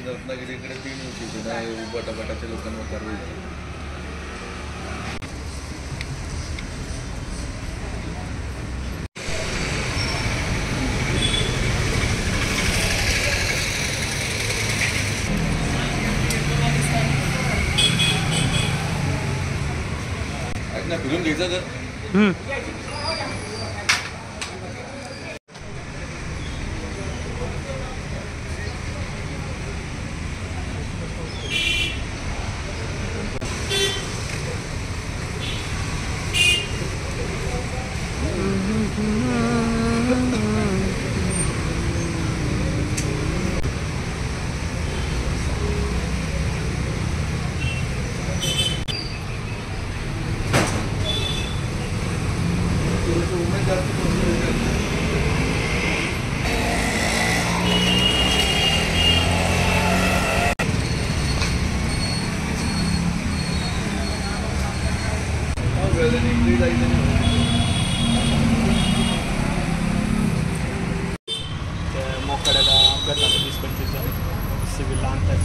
रत्नागिरीकडे 3 दिवशी उबाटाच्या लोकांवर कारवाई झाली. फिरून घ्यायचं तर मोकड्याला अपघात झाला 20-25 जण सिव्हिलला आणतात.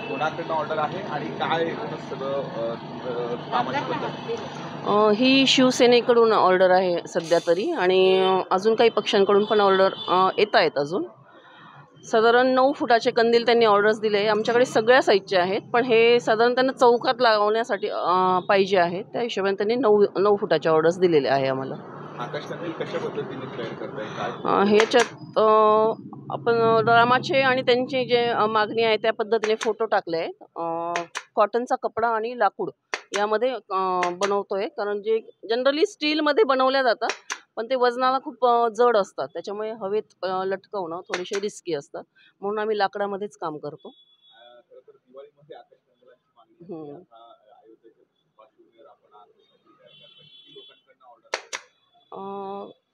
कोणाकडनं ऑर्डर आहे आणि काय सगळं कामाची पद्धत? ही शिवसेनेकडून ऑर्डर आहे सध्या तरी, आणि अजून काही पक्षांकडून पण ऑर्डर येत आहेत. अजून साधारण 9 फुटाचे कंदील त्यांनी ऑर्डर्स दिले. आमच्याकडे सगळ्या साईजचे आहेत, पण हे साधारण त्यांना चौकात लावण्यासाठी पाहिजे आहे. त्या हिशोबाने त्यांनी 9 फुटाच्या ऑर्डर्स दिलेले आहे आम्हाला. आकाश कंदील कशा पद्धतीने तयार करताय काय? ह्याच्यात आपण रामाचे आणि त्यांची जे मागणी आहे त्या पद्धतीने फोटो टाकले आहेत. कॉटनचा कपडा आणि लाकूड यामध्ये बनवतोय, कारण जे जनरली स्टीलमध्ये बनवल्या जातात पण ते वजनाला खूप जड असतात, त्याच्यामुळे हवेत लटकवणं थोडेसे रिस्की असतात, म्हणून आम्ही लाकडामध्येच काम करतो.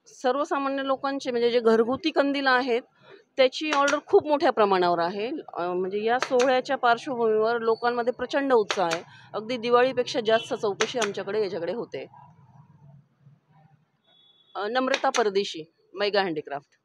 सर्वसामान्य लोकांचे म्हणजे जे घरगुती कंदील आहेत त्याची ऑर्डर खूप मोठ्या प्रमाणावर आहे. म्हणजे या सोहळ्याच्या पार्श्वभूमीवर लोकांमध्ये प्रचंड उत्साह आहे. अगदी दिवाळीपेक्षा जास्त चौकशी आमच्याकडे याच्याकडे होते. नम्रता परदेशी, मेगा हँडीक्राफ्ट.